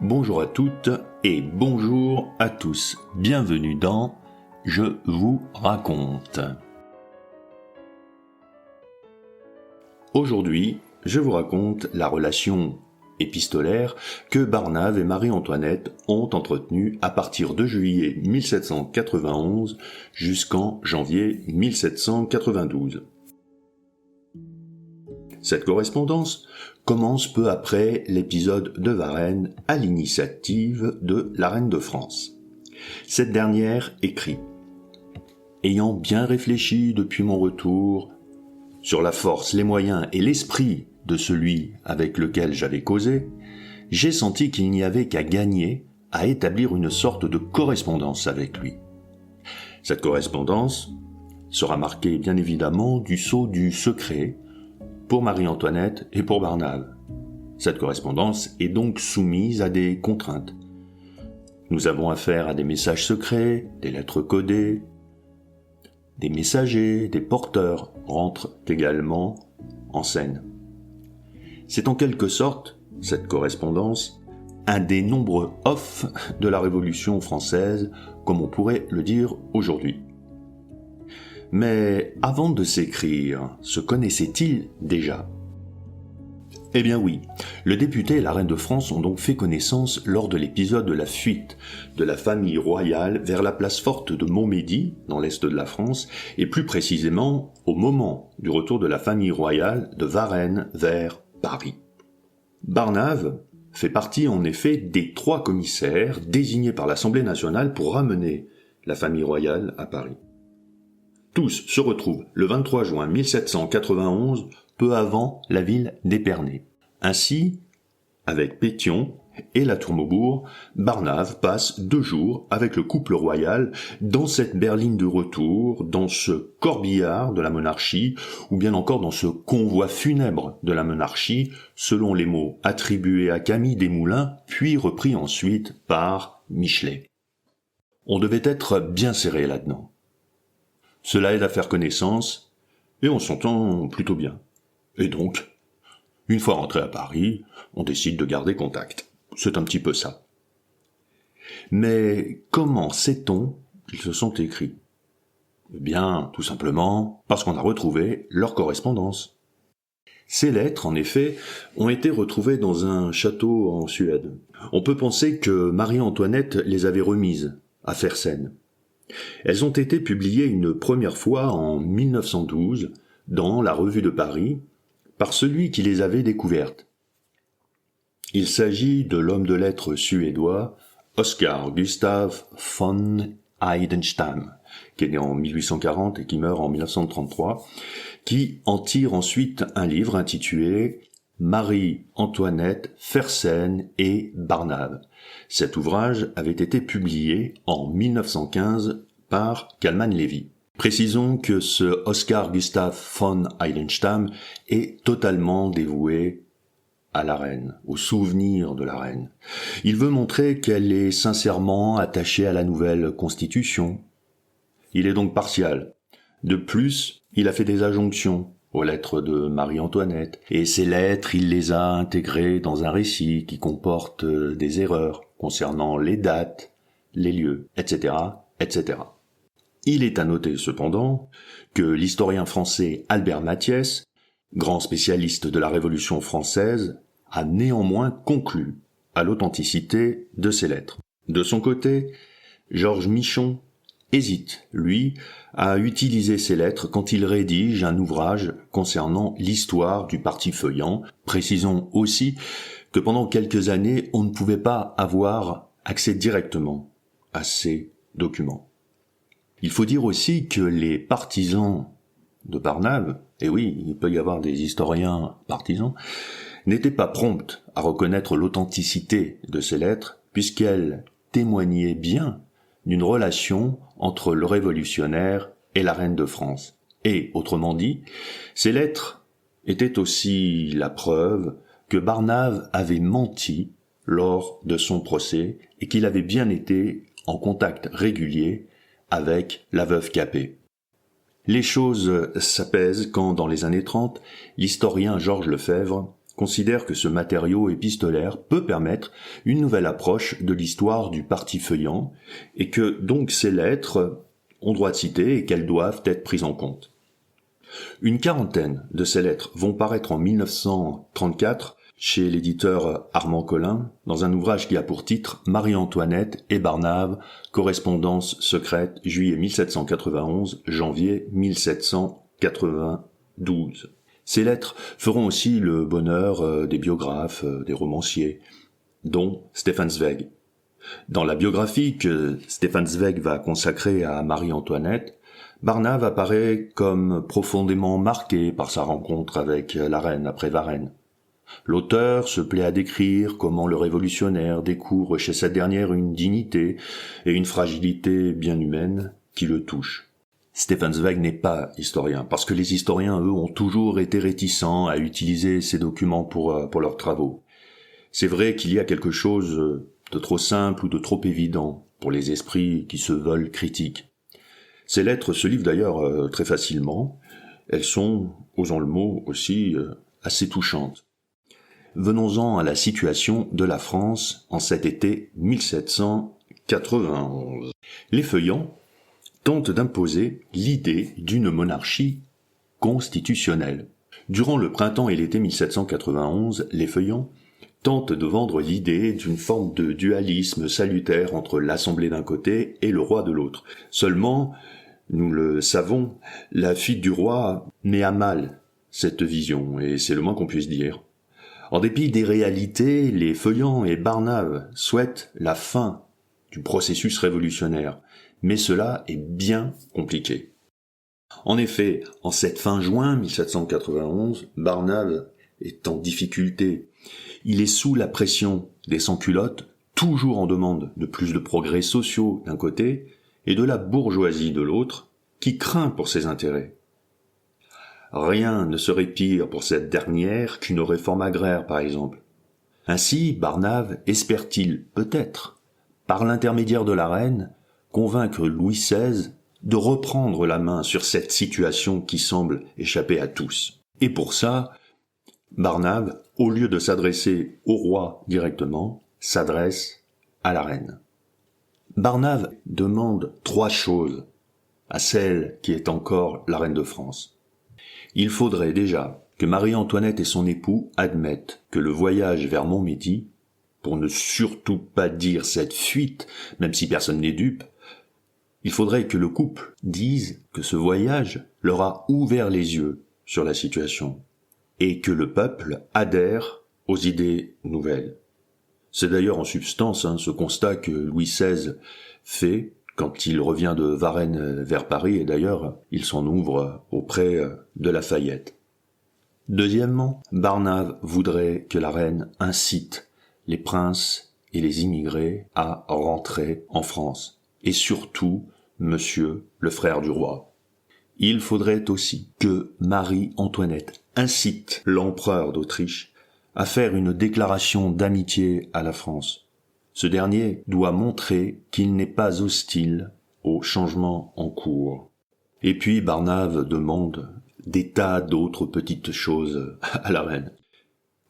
Bonjour à toutes et bonjour à tous. Bienvenue dans Je vous raconte. Aujourd'hui, je vous raconte la relation épistolaire que Barnave et Marie-Antoinette ont entretenue à partir de juillet 1791 jusqu'en janvier 1792. Cette correspondance commence peu après l'épisode de Varennes à l'initiative de la reine de France. Cette dernière écrit « Ayant bien réfléchi depuis mon retour sur la force, les moyens et l'esprit de celui avec lequel j'avais causé, j'ai senti qu'il n'y avait qu'à gagner à établir une sorte de correspondance avec lui. Cette correspondance sera marquée bien évidemment du sceau du secret pour Marie-Antoinette et pour Barnave. Cette correspondance est donc soumise à des contraintes. Nous avons affaire à des messages secrets, des lettres codées, des messagers, des porteurs rentrent également en scène. C'est en quelque sorte, cette correspondance, un des nombreux off de la Révolution française, comme on pourrait le dire aujourd'hui. Mais avant de s'écrire, se connaissait-il déjà ? Eh bien oui, le député et la reine de France ont donc fait connaissance lors de l'épisode de la fuite de la famille royale vers la place forte de Montmédy, dans l'est de la France, et plus précisément au moment du retour de la famille royale de Varennes vers Paris. Barnave fait partie en effet des 3 commissaires désignés par l'Assemblée nationale pour ramener la famille royale à Paris. Tous se retrouvent le 23 juin 1791, peu avant la ville d'Épernay. Ainsi, avec Pétion et la Tour Maubourg, Barnave passe 2 jours avec le couple royal dans cette berline de retour, dans ce corbillard de la monarchie, ou bien encore dans ce convoi funèbre de la monarchie, selon les mots attribués à Camille Desmoulins, puis repris ensuite par Michelet. On devait être bien serré là-dedans. Cela aide à faire connaissance, et on s'entend plutôt bien. Et donc, une fois rentré à Paris, on décide de garder contact. C'est un petit peu ça. Mais comment sait-on qu'ils se sont écrits ? Eh bien, tout simplement parce qu'on a retrouvé leur correspondance. Ces lettres, en effet, ont été retrouvées dans un château en Suède. On peut penser que Marie-Antoinette les avait remises à Fersen. Elles ont été publiées une première fois en 1912 dans la Revue de Paris par celui qui les avait découvertes. Il s'agit de l'homme de lettres suédois Oscar Gustaf von Heidenstam, qui est né en 1840 et qui meurt en 1933, qui en tire ensuite un livre intitulé Marie-Antoinette, Fersen et Barnave. Cet ouvrage avait été publié en 1915 par Kalman Levy. Précisons que ce Oscar Gustaf von Heidenstam est totalement dévoué à la reine, au souvenir de la reine. Il veut montrer qu'elle est sincèrement attachée à la nouvelle constitution. Il est donc partial. De plus, il a fait des injonctions aux lettres de Marie-Antoinette, et ces lettres, il les a intégrées dans un récit qui comporte des erreurs concernant les dates, les lieux, etc., etc. Il est à noter cependant que l'historien français Albert Mathiès, grand spécialiste de la Révolution française, a néanmoins conclu à l'authenticité de ces lettres. De son côté, Georges Michon hésite, lui, à utiliser ces lettres quand il rédige un ouvrage concernant l'histoire du parti feuillant. Précisons aussi que pendant quelques années, on ne pouvait pas avoir accès directement à ces documents. Il faut dire aussi que les partisans de Barnave, et oui, il peut y avoir des historiens partisans, n'étaient pas prompts à reconnaître l'authenticité de ces lettres, puisqu'elles témoignaient bien d'une relation entre le révolutionnaire et la reine de France. Et, autrement dit, ces lettres étaient aussi la preuve que Barnave avait menti lors de son procès et qu'il avait bien été en contact régulier avec la veuve Capet. Les choses s'apaisent quand, dans les années 30, l'historien Georges Lefebvre considère que ce matériau épistolaire peut permettre une nouvelle approche de l'histoire du parti feuillant et que donc ces lettres ont droit de citer et qu'elles doivent être prises en compte. Une quarantaine de ces lettres vont paraître en 1934 chez l'éditeur Armand Collin dans un ouvrage qui a pour titre Marie-Antoinette et Barnave, correspondance secrète, juillet 1791, janvier 1792. Ces lettres feront aussi le bonheur des biographes, des romanciers, dont Stefan Zweig. Dans la biographie que Stefan Zweig va consacrer à Marie-Antoinette, Barnave apparaît comme profondément marqué par sa rencontre avec la reine après Varennes. L'auteur se plaît à décrire comment le révolutionnaire découvre chez cette dernière une dignité et une fragilité bien humaine qui le touchent. Stefan Zweig n'est pas historien, parce que les historiens, eux, ont toujours été réticents à utiliser ces documents pour leurs travaux. C'est vrai qu'il y a quelque chose de trop simple ou de trop évident pour les esprits qui se veulent critiques. Ces lettres se livrent d'ailleurs très facilement. Elles sont, osons le mot aussi, assez touchantes. Venons-en à la situation de la France en cet été 1791. Les feuillants tentent d'imposer l'idée d'une monarchie constitutionnelle. Durant le printemps et l'été 1791, les feuillants tentent de vendre l'idée d'une forme de dualisme salutaire entre l'Assemblée d'un côté et le roi de l'autre. Seulement, nous le savons, la fuite du roi met à mal cette vision, et c'est le moins qu'on puisse dire. En dépit des réalités, les feuillants et Barnave souhaitent la fin du processus révolutionnaire, mais cela est bien compliqué. En effet, en cette fin juin 1791, Barnave est en difficulté. Il est sous la pression des sans-culottes, toujours en demande de plus de progrès sociaux d'un côté, et de la bourgeoisie de l'autre, qui craint pour ses intérêts. Rien ne serait pire pour cette dernière qu'une réforme agraire, par exemple. Ainsi, Barnave espère-t-il, peut-être, par l'intermédiaire de la reine, convaincre Louis XVI de reprendre la main sur cette situation qui semble échapper à tous. Et pour ça, Barnave, au lieu de s'adresser au roi directement, s'adresse à la reine. Barnave demande 3 choses à celle qui est encore la reine de France. Il faudrait déjà que Marie-Antoinette et son époux admettent que le voyage vers Montmédy, pour ne surtout pas dire cette fuite, même si personne n'est dupe, il faudrait que le couple dise que ce voyage leur a ouvert les yeux sur la situation et que le peuple adhère aux idées nouvelles. C'est d'ailleurs en substance ce constat que Louis XVI fait quand il revient de Varennes vers Paris, et d'ailleurs il s'en ouvre auprès de Lafayette. Deuxièmement, Barnave voudrait que la reine incite les princes et les immigrés à rentrer en France. Et surtout, monsieur le frère du roi. Il faudrait aussi que Marie-Antoinette incite l'empereur d'Autriche à faire une déclaration d'amitié à la France. Ce dernier doit montrer qu'il n'est pas hostile au changement en cours. Et puis Barnave demande des tas d'autres petites choses à la reine.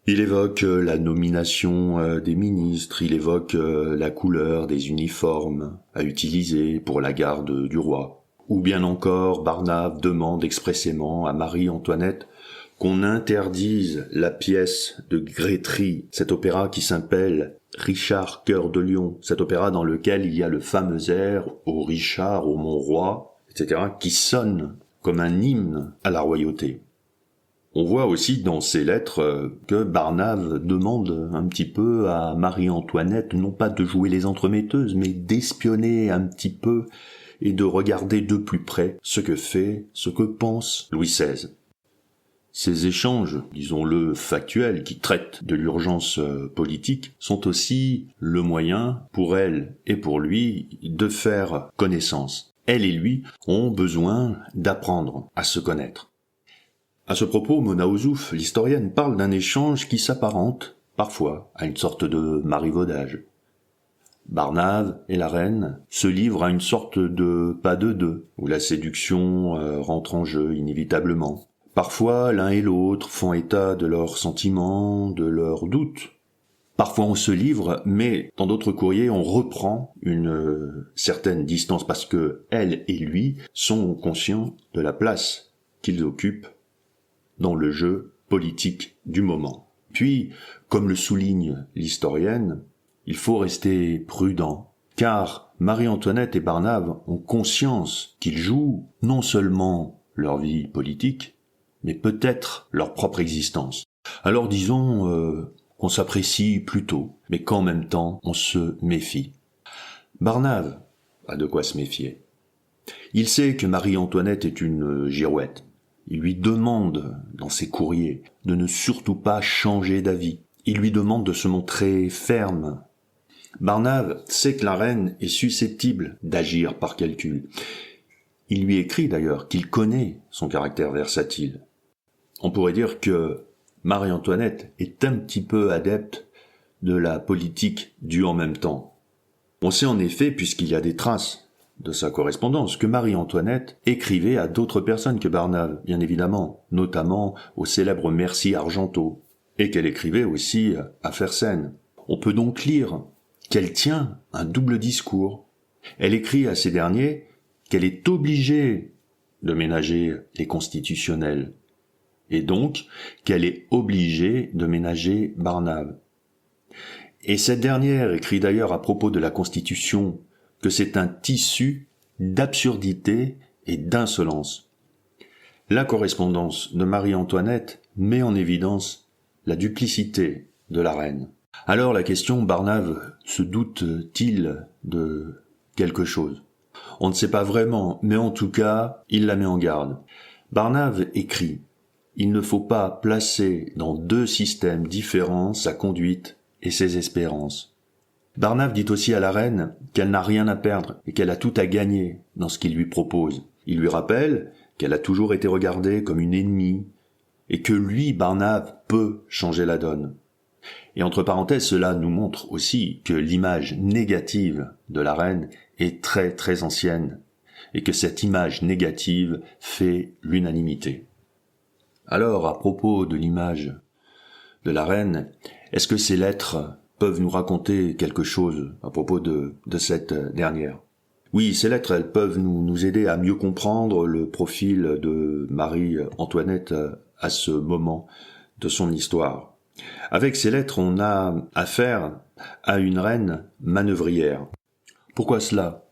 Il évoque la nomination des ministres, il évoque la couleur des uniformes à utiliser pour la garde du roi. Ou bien encore, Barnave demande expressément à Marie-Antoinette qu'on interdise la pièce de Grétry, cet opéra qui s'appelle Richard Cœur de Lion, cet opéra dans lequel il y a le fameux air « Ô Richard, ô mon roi », etc., qui sonne comme un hymne à la royauté. On voit aussi dans ces lettres que Barnave demande un petit peu à Marie-Antoinette, non pas de jouer les entremetteuses, mais d'espionner un petit peu et de regarder de plus près ce que pense Louis XVI. Ces échanges, disons-le factuels, qui traitent de l'urgence politique, sont aussi le moyen, pour elle et pour lui, de faire connaissance. Elle et lui ont besoin d'apprendre à se connaître. À ce propos, Mona Ozouf, l'historienne, parle d'un échange qui s'apparente, parfois, à une sorte de marivaudage. Barnave et la reine se livrent à une sorte de pas de deux, où la séduction rentre en jeu inévitablement. Parfois, l'un et l'autre font état de leurs sentiments, de leurs doutes. Parfois on se livre, mais dans d'autres courriers on reprend une certaine distance parce que elle et lui sont conscients de la place qu'ils occupent dans le jeu politique du moment. Puis, comme le souligne l'historienne, il faut rester prudent, car Marie-Antoinette et Barnave ont conscience qu'ils jouent non seulement leur vie politique, mais peut-être leur propre existence. Alors disons qu'on s'apprécie plutôt, mais qu'en même temps on se méfie. Barnave a de quoi se méfier. Il sait que Marie-Antoinette est une girouette. Il lui demande, dans ses courriers, de ne surtout pas changer d'avis. Il lui demande de se montrer ferme. Barnave sait que la reine est susceptible d'agir par calcul. Il lui écrit d'ailleurs qu'il connaît son caractère versatile. On pourrait dire que Marie-Antoinette est un petit peu adepte de la politique du en même temps. On sait en effet, puisqu'il y a des traces de sa correspondance, que Marie-Antoinette écrivait à d'autres personnes que Barnave, bien évidemment, notamment au célèbre Mercier Argenteau, et qu'elle écrivait aussi à Fersen. On peut donc lire qu'elle tient un double discours. Elle écrit à ces derniers qu'elle est obligée de ménager les constitutionnels, et donc qu'elle est obligée de ménager Barnave. Et cette dernière écrit d'ailleurs à propos de la Constitution que c'est un tissu d'absurdité et d'insolence. La correspondance de Marie-Antoinette met en évidence la duplicité de la reine. Alors la question, Barnave se doute-t-il de quelque chose? On ne sait pas vraiment, mais en tout cas, il la met en garde. Barnave écrit « Il ne faut pas placer dans deux systèmes différents sa conduite et ses espérances. » Barnave dit aussi à la reine qu'elle n'a rien à perdre et qu'elle a tout à gagner dans ce qu'il lui propose. Il lui rappelle qu'elle a toujours été regardée comme une ennemie et que lui, Barnave, peut changer la donne. Et entre parenthèses, cela nous montre aussi que l'image négative de la reine est très très ancienne et que cette image négative fait l'unanimité. Alors, à propos de l'image de la reine, est-ce que ces lettres peuvent nous raconter quelque chose à propos de cette dernière? Oui, ces lettres, elles peuvent nous aider à mieux comprendre le profil de Marie-Antoinette à ce moment de son histoire. Avec ces lettres, on a affaire à une reine manœuvrière. Pourquoi cela?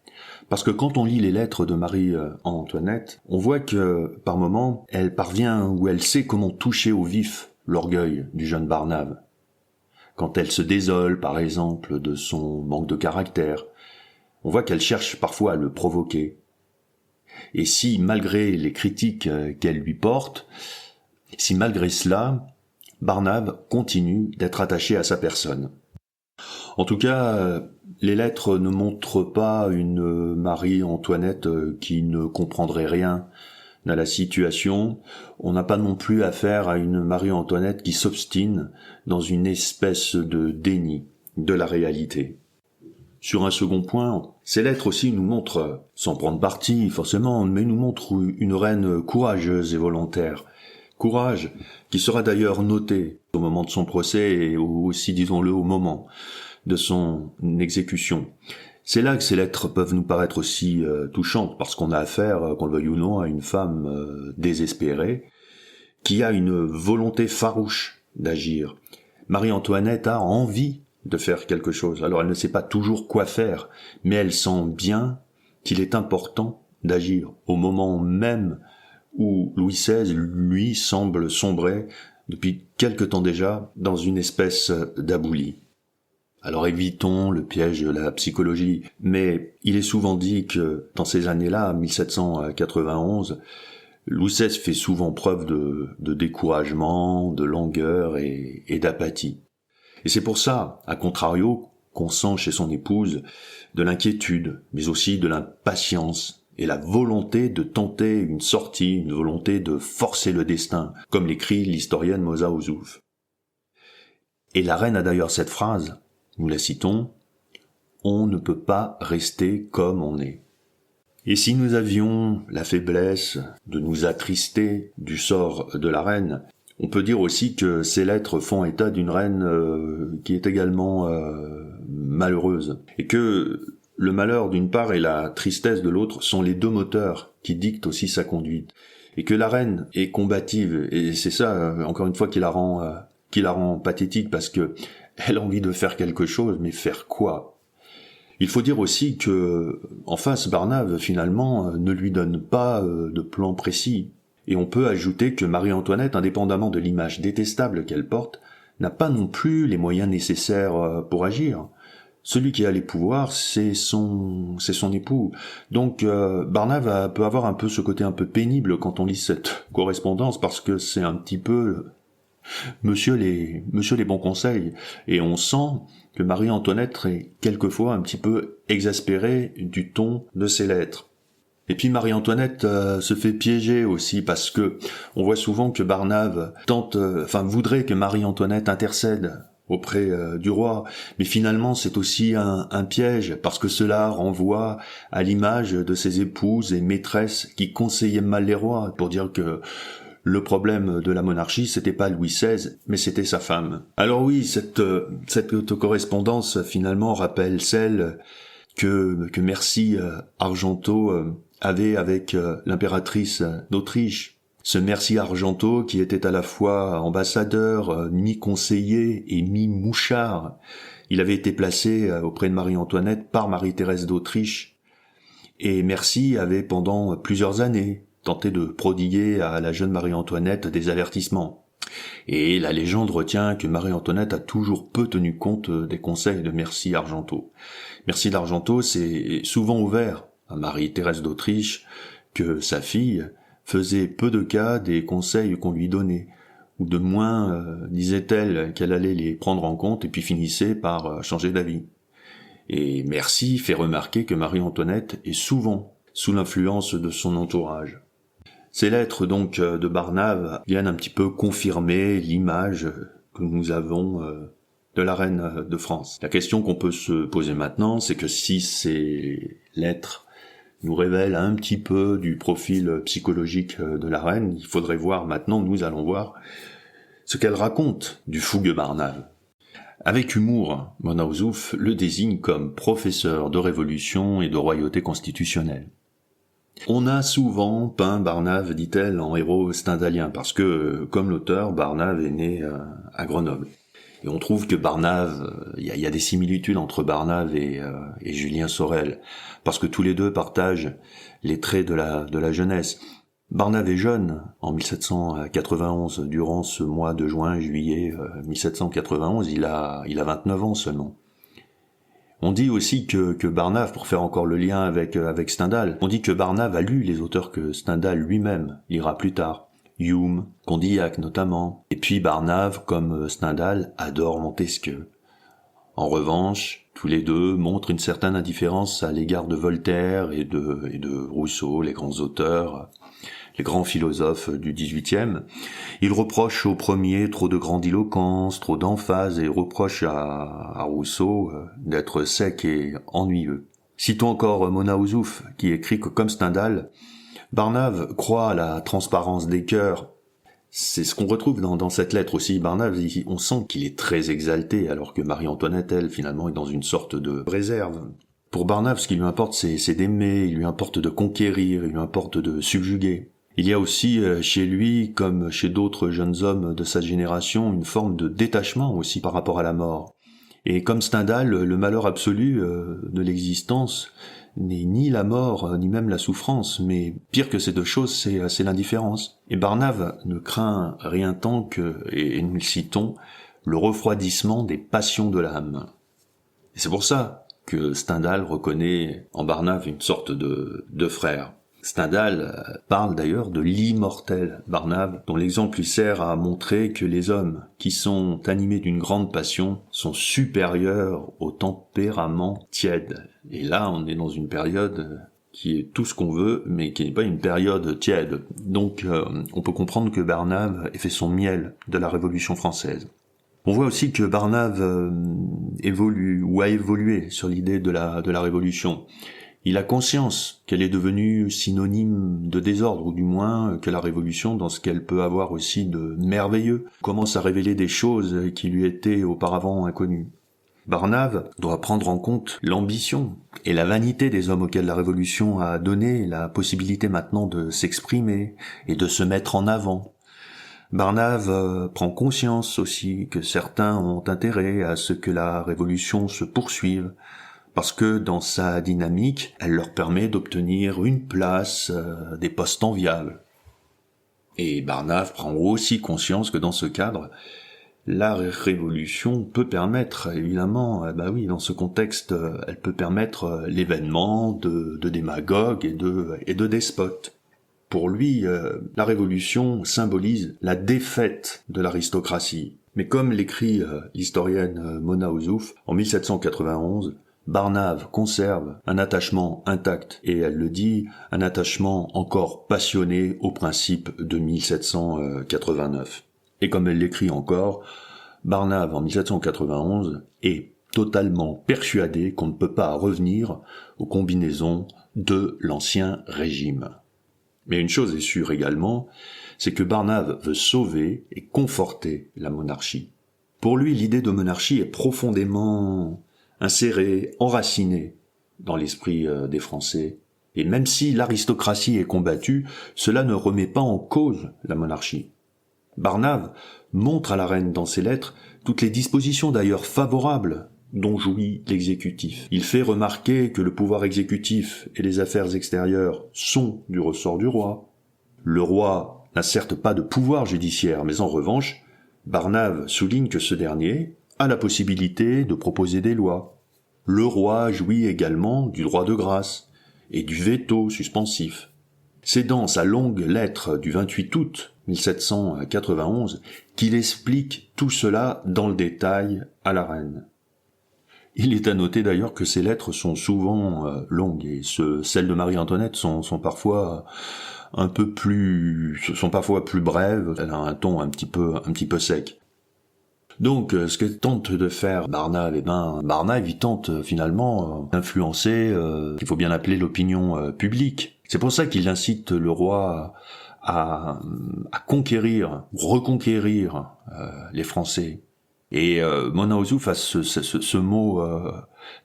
Parce que quand on lit les lettres de Marie-Antoinette, on voit que, par moments, elle parvient ou elle sait comment toucher au vif l'orgueil du jeune Barnave. Quand elle se désole, par exemple, de son manque de caractère, on voit qu'elle cherche parfois à le provoquer. Et si, malgré les critiques qu'elle lui porte, si malgré cela, Barnave continue d'être attaché à sa personne. En tout cas, les lettres ne montrent pas une Marie-Antoinette qui ne comprendrait rien à la situation. On n'a pas non plus affaire à une Marie-Antoinette qui s'obstine dans une espèce de déni de la réalité. Sur un second point, ces lettres aussi nous montrent, sans prendre parti forcément, mais nous montrent une reine courageuse et volontaire. Courage qui sera d'ailleurs noté au moment de son procès et aussi, disons-le, au moment de son exécution. C'est là que ces lettres peuvent nous paraître aussi touchantes, parce qu'on a affaire, qu'on le veuille ou non, à une femme désespérée, qui a une volonté farouche d'agir. Marie-Antoinette a envie de faire quelque chose. Alors elle ne sait pas toujours quoi faire, mais elle sent bien qu'il est important d'agir au moment même où Louis XVI, lui, semble sombrer, depuis quelque temps déjà, dans une espèce d'abouli. Alors évitons le piège de la psychologie, mais il est souvent dit que dans ces années-là, 1791, Louis XVI fait souvent preuve de découragement, de langueur et d'apathie. Et c'est pour ça, à contrario, qu'on sent chez son épouse de l'inquiétude, mais aussi de l'impatience et la volonté de tenter une sortie, une volonté de forcer le destin, comme l'écrit l'historienne Moza Ozouf. Et la reine a d'ailleurs cette phrase, nous la citons, « On ne peut pas rester comme on est ». Et si nous avions la faiblesse de nous attrister du sort de la reine, on peut dire aussi que ces lettres font état d'une reine qui est également malheureuse, et que le malheur d'une part et la tristesse de l'autre sont les deux moteurs qui dictent aussi sa conduite, et que la reine est combative, et c'est ça, encore une fois, qui la rend pathétique, parce que elle a envie de faire quelque chose, mais faire quoi ? Il faut dire aussi que, en face, Barnave, finalement, ne lui donne pas de plan précis. Et on peut ajouter que Marie-Antoinette, indépendamment de l'image détestable qu'elle porte, n'a pas non plus les moyens nécessaires pour agir. Celui qui a les pouvoirs, c'est son époux. Donc Barnave peut avoir un peu ce côté un peu pénible quand on lit cette correspondance, parce que c'est un petit peu monsieur les bons conseils. Et on sent que Marie-Antoinette est quelquefois un petit peu exaspérée du ton de ses lettres. Et puis Marie-Antoinette se fait piéger aussi, parce que on voit souvent que Barnave voudrait que Marie-Antoinette intercède auprès du roi, mais finalement c'est aussi un piège, parce que cela renvoie à l'image de ses épouses et maîtresses qui conseillaient mal les rois, pour dire que le problème de la monarchie, c'était pas Louis XVI, mais c'était sa femme. Alors oui, cette correspondance finalement rappelle celle que Mercy Argenteau avait avec l'impératrice d'Autriche. Ce Mercy Argenteau qui était à la fois ambassadeur, mi-conseiller et mi-mouchard. Il avait été placé auprès de Marie-Antoinette par Marie-Thérèse d'Autriche. Et Mercy avait pendant plusieurs années tenté de prodiguer à la jeune Marie-Antoinette des avertissements. Et la légende retient que Marie-Antoinette a toujours peu tenu compte des conseils de Mercy Argenteau. Mercy d'Argenteau s'est souvent ouvert à Marie-Thérèse d'Autriche que sa fille faisait peu de cas des conseils qu'on lui donnait, ou de moins disait-elle qu'elle allait les prendre en compte et puis finissait par changer d'avis. Et Mercy fait remarquer que Marie-Antoinette est souvent sous l'influence de son entourage. Ces lettres donc de Barnave viennent un petit peu confirmer l'image que nous avons de la reine de France. La question qu'on peut se poser maintenant, c'est que si ces lettres nous révèlent un petit peu du profil psychologique de la reine, il faudrait voir maintenant, nous allons voir, ce qu'elle raconte du fougueux Barnave. Avec humour, Mona Ozouf le désigne comme professeur de révolution et de royauté constitutionnelle. On a souvent peint Barnave, dit-elle, en héros stendhalien, parce que, comme l'auteur, Barnave est né à Grenoble. Et on trouve que Barnave, il y a des similitudes entre Barnave et Julien Sorel, parce que tous les deux partagent les traits de la jeunesse. Barnave est jeune, en 1791, durant ce mois de juin-juillet 1791, il a 29 ans seulement. On dit aussi que Barnave, pour faire encore le lien avec Stendhal, on dit que Barnave a lu les auteurs que Stendhal lui-même lira plus tard. Hume, Condillac notamment. Et puis Barnave, comme Stendhal, adore Montesquieu. En revanche, tous les deux montrent une certaine indifférence à l'égard de Voltaire et de Rousseau, les grands auteurs, les grands philosophes du XVIIIe. Ils reprochent au premier trop de grandiloquence, trop d'emphase, et reprochent à Rousseau d'être sec et ennuyeux. Citons encore Mona Ozouf, qui écrit que, comme Stendhal, Barnave croit à la transparence des cœurs. C'est ce qu'on retrouve dans cette lettre aussi. Barnave, on sent qu'il est très exalté, alors que Marie-Antoinette, elle, finalement, est dans une sorte de réserve. Pour Barnave, ce qui lui importe, c'est d'aimer, il lui importe de conquérir, il lui importe de subjuguer. Il y a aussi chez lui, comme chez d'autres jeunes hommes de sa génération, une forme de détachement aussi par rapport à la mort. Et comme Stendhal, le malheur absolu de l'existence n'est ni la mort, ni même la souffrance, mais pire que ces deux choses, c'est l'indifférence. Et Barnave ne craint rien tant que, et nous le citons, le refroidissement des passions de l'âme. Et c'est pour ça que Stendhal reconnaît en Barnave une sorte de frère. Stendhal parle d'ailleurs de l'immortel Barnave, dont l'exemple lui sert à montrer que les hommes qui sont animés d'une grande passion sont supérieurs au tempérament tiède. Et là, on est dans une période qui est tout ce qu'on veut, mais qui n'est pas une période tiède. Donc, on peut comprendre que Barnave ait fait son miel de la Révolution française. On voit aussi que Barnave évolue, ou a évolué sur l'idée de la Révolution. Il a conscience qu'elle est devenue synonyme de désordre, ou du moins que la Révolution, dans ce qu'elle peut avoir aussi de merveilleux, commence à révéler des choses qui lui étaient auparavant inconnues. Barnave doit prendre en compte l'ambition et la vanité des hommes auxquels la Révolution a donné la possibilité maintenant de s'exprimer et de se mettre en avant. Barnave prend conscience aussi que certains ont intérêt à ce que la Révolution se poursuive, parce que dans sa dynamique, elle leur permet d'obtenir une place, des postes enviables. Et Barnave prend aussi conscience que dans ce cadre, la Révolution peut permettre, évidemment, dans ce contexte, elle peut permettre l'événement de démagogues et de despotes. Pour lui, la Révolution symbolise la défaite de l'aristocratie. Mais comme l'écrit l'historienne Mona Ozouf, en 1791, Barnave conserve un attachement intact, et elle le dit, un attachement encore passionné au principe de 1789. Et comme elle l'écrit encore, Barnave en 1791 est totalement persuadé qu'on ne peut pas revenir aux combinaisons de l'ancien régime. Mais une chose est sûre également, c'est que Barnave veut sauver et conforter la monarchie. Pour lui, l'idée de monarchie est profondément insérée, enracinée dans l'esprit des Français. Et même si l'aristocratie est combattue, cela ne remet pas en cause la monarchie. Barnave montre à la reine dans ses lettres toutes les dispositions d'ailleurs favorables dont jouit l'exécutif. Il fait remarquer que le pouvoir exécutif et les affaires extérieures sont du ressort du roi. Le roi n'a certes pas de pouvoir judiciaire, mais en revanche, Barnave souligne que ce dernier a la possibilité de proposer des lois. Le roi jouit également du droit de grâce et du veto suspensif. C'est dans sa longue lettre du 28 août 1791 qu'il explique tout cela dans le détail à la reine. Il est à noter d'ailleurs que ces lettres sont souvent longues, et celles de Marie-Antoinette sont parfois parfois plus brèves. Elle a un ton un petit peu sec. Donc, ce que tente de faire Barnave, Barnave, il tente finalement d'influencer, qu'il faut bien appeler l'opinion publique. C'est pour ça qu'il incite le roi à reconquérir les Français. Et Mona Ozouf a ce mot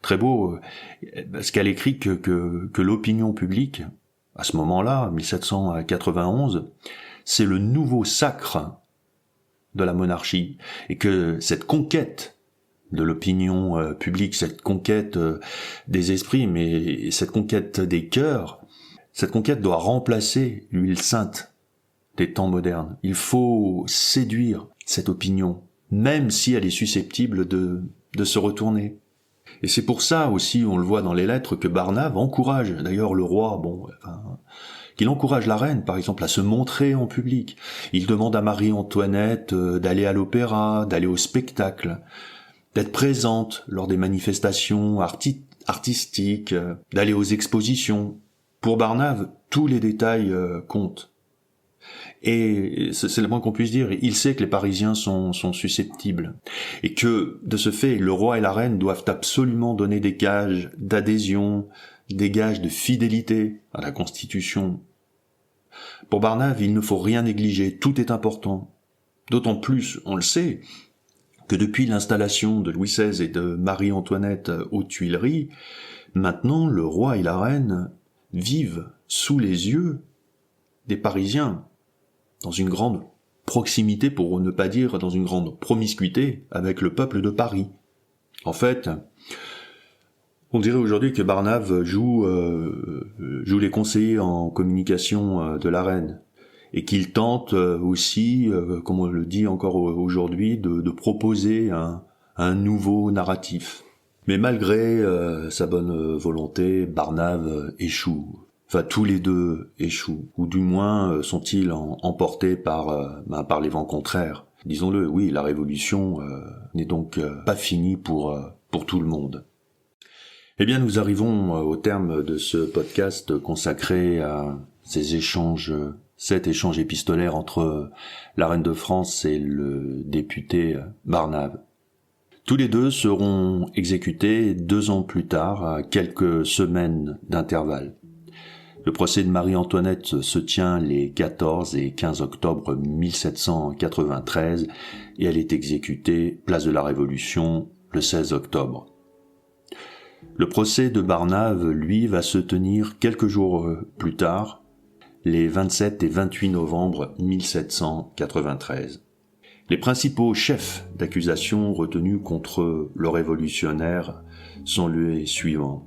très beau, parce qu'elle écrit que l'opinion publique, à ce moment-là, 1791, c'est le nouveau sacre de la monarchie, et que cette conquête de l'opinion publique, cette conquête des esprits, mais cette conquête des cœurs, cette conquête doit remplacer l'huile sainte des temps modernes. Il faut séduire cette opinion, même si elle est susceptible de se retourner. Et c'est pour ça aussi, on le voit dans les lettres, que Barnave encourage d'ailleurs le roi, qu'il encourage la reine, par exemple, à se montrer en public. Il demande à Marie-Antoinette d'aller à l'opéra, d'aller au spectacle, d'être présente lors des manifestations artistiques, d'aller aux expositions. Pour Barnave, tous les détails comptent. Et c'est le moins qu'on puisse dire, il sait que les Parisiens sont susceptibles, et que, de ce fait, le roi et la reine doivent absolument donner des gages d'adhésion, des gages de fidélité à la Constitution. Pour Barnave, il ne faut rien négliger, tout est important. D'autant plus, on le sait, que depuis l'installation de Louis XVI et de Marie-Antoinette aux Tuileries, maintenant le roi et la reine vivent sous les yeux des Parisiens, dans une grande proximité, pour ne pas dire dans une grande promiscuité, avec le peuple de Paris. En fait, on dirait aujourd'hui que Barnave joue les conseillers en communication de la reine, et qu'il tente aussi, comme on le dit encore aujourd'hui, de proposer un nouveau narratif. Mais malgré sa bonne volonté, Barnave échoue. Enfin, tous les deux échouent, ou du moins sont-ils emportés par les vents contraires. Disons-le, oui, la Révolution n'est donc pas finie pour tout le monde. Eh bien, nous arrivons au terme de ce podcast consacré à cet échange épistolaire entre la reine de France et le député Barnave. Tous les deux seront exécutés 2 ans plus tard, à quelques semaines d'intervalle. Le procès de Marie-Antoinette se tient les 14 et 15 octobre 1793 et elle est exécutée place de la Révolution le 16 octobre. Le procès de Barnave, lui, va se tenir quelques jours plus tard, les 27 et 28 novembre 1793. Les principaux chefs d'accusation retenus contre le révolutionnaire sont les suivants.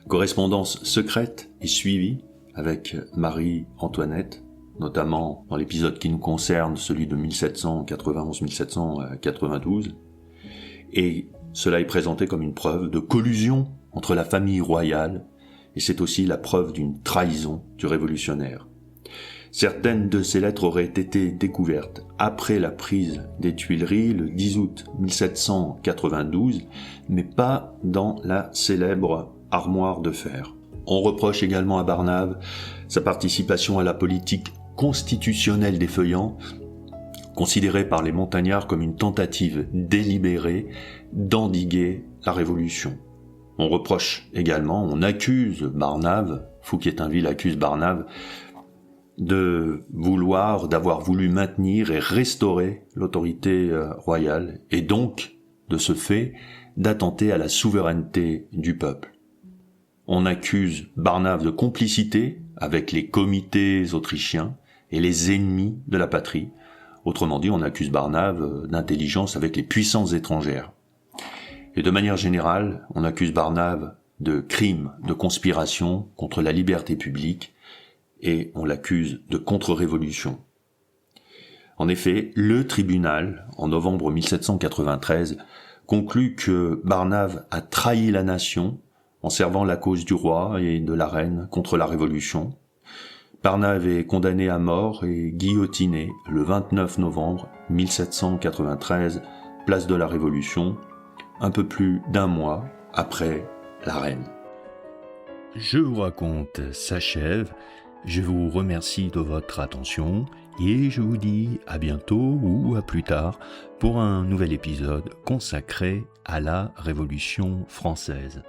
Correspondance secrète et suivie avec Marie-Antoinette, notamment dans l'épisode qui nous concerne, celui de 1791-1792, et cela est présenté comme une preuve de collusion entre la famille royale, et c'est aussi la preuve d'une trahison du révolutionnaire. Certaines de ces lettres auraient été découvertes après la prise des Tuileries le 10 août 1792, mais pas dans la célèbre armoire de fer. On reproche également à Barnave sa participation à la politique constitutionnelle des feuillants, considérée par les montagnards comme une tentative délibérée d'endiguer la Révolution. On reproche également, on accuse Barnave, Fouquier-Tinville accuse Barnave, d'avoir voulu maintenir et restaurer l'autorité royale, et donc, de ce fait, d'attenter à la souveraineté du peuple. On accuse Barnave de complicité avec les comités autrichiens et les ennemis de la patrie. Autrement dit, on accuse Barnave d'intelligence avec les puissances étrangères. Et de manière générale, on accuse Barnave de crimes, de conspiration contre la liberté publique, et on l'accuse de contre-révolution. En effet, le tribunal, en novembre 1793, conclut que Barnave a trahi la nation en servant la cause du roi et de la reine contre la Révolution. Barnave est condamné à mort et guillotiné le 29 novembre 1793, place de la Révolution, un peu plus d'1 mois après la reine. Je vous raconte s'achève. Je vous remercie de votre attention et je vous dis à bientôt ou à plus tard pour un nouvel épisode consacré à la Révolution française.